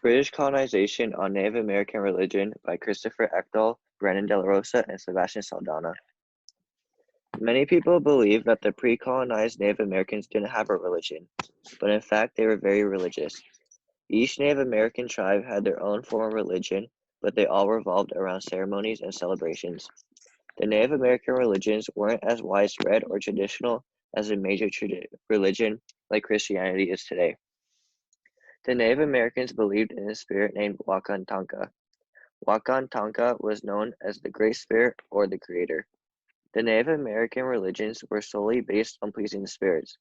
British Colonization on Native American Religion by Christopher Echdahl, Brennan De La Rosa, and Sebastian Saldana. Many people believe that the pre-colonized Native Americans didn't have a religion, but in fact they were very religious. Each Native American tribe had their own form of religion, but they all revolved around ceremonies and celebrations. The Native American religions weren't as widespread or traditional as a major religion like Christianity is today. The Native Americans believed in a spirit named Wakantanka. Wakantanka was known as the Great Spirit or the Creator. The Native American religions were solely based on pleasing the spirits.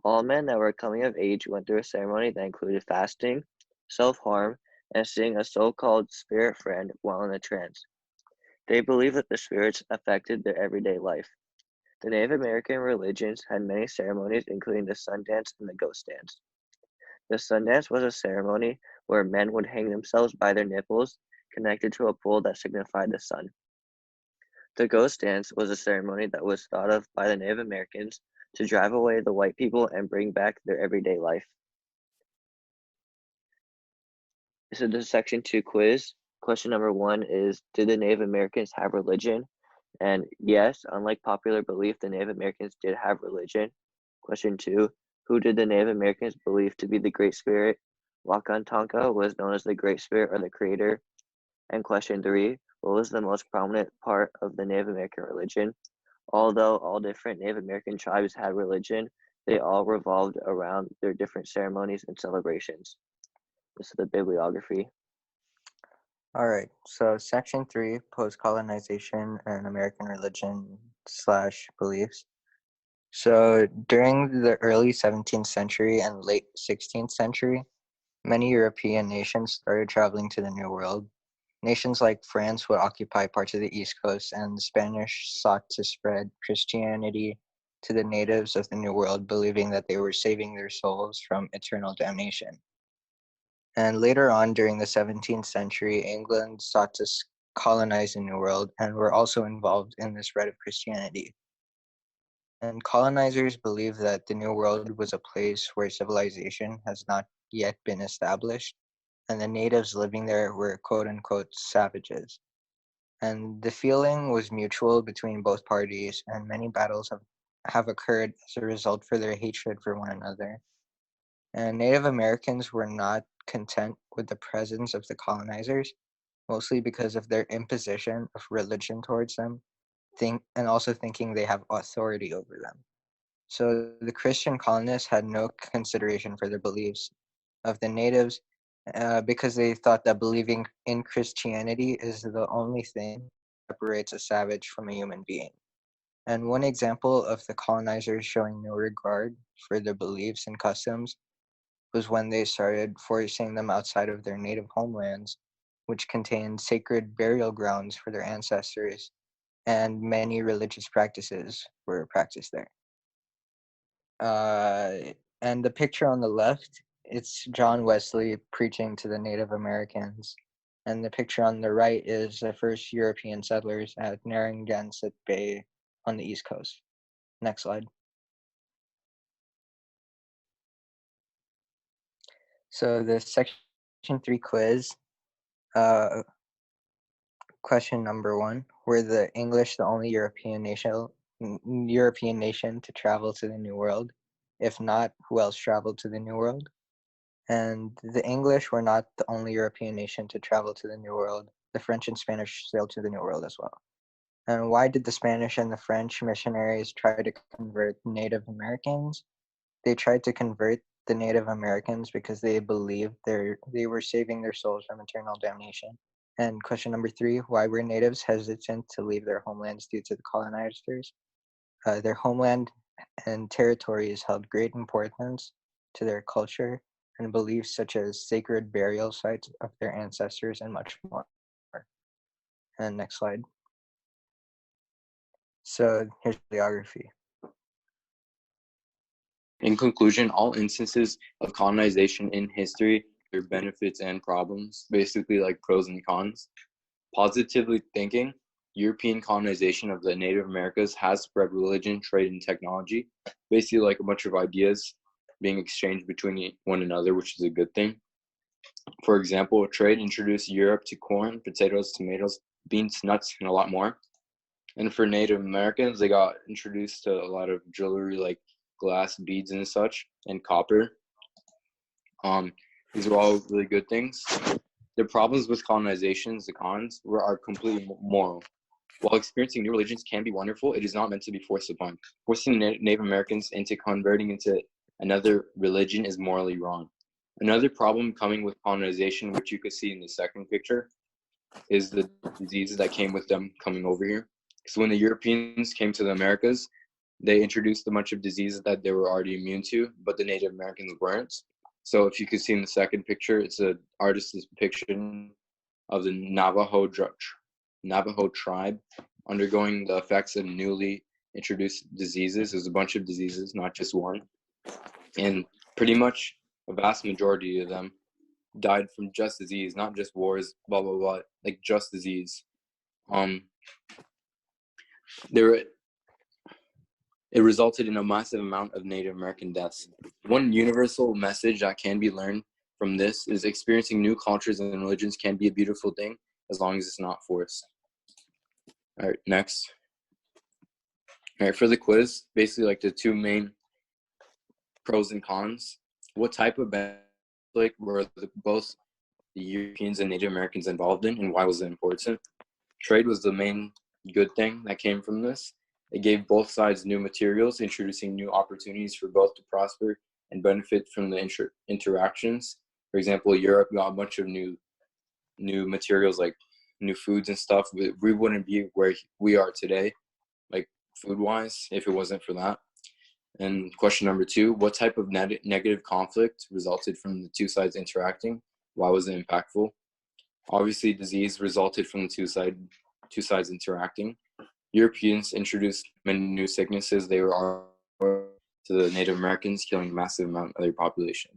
All men that were coming of age went through a ceremony that included fasting, self-harm, and seeing a so-called spirit friend while in a trance. They believed that the spirits affected their everyday life. The Native American religions had many ceremonies, including the sun dance and the ghost dance. The sun dance was a ceremony where men would hang themselves by their nipples, connected to a pole that signified the sun. The ghost dance was a ceremony that was thought of by the Native Americans to drive away the white people and bring back their everyday life. This is the section 2 quiz. Question number 1 is, did the Native Americans have religion? And yes, unlike popular belief, the Native Americans did have religion. Question 2, who did the Native Americans believe to be the Great Spirit? Wakantanka was known as the Great Spirit or the Creator. And question 3, what was the most prominent part of the Native American religion? Although all different Native American tribes had religion, they all revolved around their different ceremonies and celebrations. This is the bibliography. All right, so section 3, post-colonization and American religion / beliefs. So during the early 17th century and late 16th century, many European nations started traveling to the New World. Nations like France would occupy parts of the East Coast, and the Spanish sought to spread Christianity to the natives of the New World, believing that they were saving their souls from eternal damnation. And later on, during the 17th century, England sought to colonize the New World and were also involved in the spread of Christianity. And colonizers believed that the New World was a place where civilization has not yet been established, and the natives living there were quote-unquote savages. And the feeling was mutual between both parties, and many battles have occurred as a result for their hatred for one another. And Native Americans were not content with the presence of the colonizers, mostly because of their imposition of religion towards them, and also thinking they have authority over them. So the Christian colonists had no consideration for the beliefs of the natives because they thought that believing in Christianity is the only thing that separates a savage from a human being. And one example of the colonizers showing no regard for their beliefs and customs was when they started forcing them outside of their native homelands, which contained sacred burial grounds for their ancestors, and many religious practices were practiced there. And the picture on the left, it's John Wesley preaching to the Native Americans. And the picture on the right is the first European settlers at Narragansett Bay on the East Coast. Next slide. So the section 3 quiz, question number 1, were the English the only European nation to travel to the New World? If not, who else traveled to the New World? And the English were not the only European nation to travel to the New World. The French and Spanish sailed to the New World as well. And why did the Spanish and the French missionaries try to convert Native Americans? They tried to convert the Native Americans because they believed they were saving their souls from eternal damnation. And question number 3, why were natives hesitant to leave their homelands due to the colonizers? Their homeland and territories held great importance to their culture and beliefs such as sacred burial sites of their ancestors and much more. And next slide. So here's the bibliography. In conclusion, all instances of colonization in history, their benefits and problems, basically like pros and cons. Positively thinking, European colonization of the Native Americas has spread religion, trade, and technology, basically like a bunch of ideas being exchanged between one another, which is a good thing. For example, trade introduced Europe to corn, potatoes, tomatoes, beans, nuts, and a lot more. And for Native Americans, they got introduced to a lot of jewelry like glass beads and such, and copper. These were all really good things. The problems with colonizations, the cons, are completely moral. While experiencing new religions can be wonderful, it is not meant to be forced upon. Forcing Native Americans into converting into another religion is morally wrong. Another problem coming with colonization, which you could see in the second picture, is the diseases that came with them coming over here. So when the Europeans came to the Americas, they introduced a bunch of diseases that they were already immune to, but the Native Americans weren't. So if you could see in the second picture, it's an artist's depiction of the Navajo tribe undergoing the effects of newly introduced diseases. There's a bunch of diseases, not just one. And pretty much a vast majority of them died from just disease, not just wars, blah, blah, blah, like just disease. It resulted in a massive amount of Native American deaths. One universal message that can be learned from this is experiencing new cultures and religions can be a beautiful thing as long as it's not forced. All right, next. All right, for the quiz, basically like the two main pros and cons. What type of conflict were both the Europeans and Native Americans involved in, and why was it important? Trade was the main good thing that came from this. It gave both sides new materials, introducing new opportunities for both to prosper and benefit from the interactions. For example, Europe got a bunch of new materials like new foods and stuff. We wouldn't be where we are today, like food-wise, if it wasn't for that. And question number 2, what type of negative conflict resulted from the two sides interacting? Why was it impactful? Obviously, disease resulted from the two sides interacting. Europeans introduced many new sicknesses. They were to the Native Americans, killing a massive amount of their population.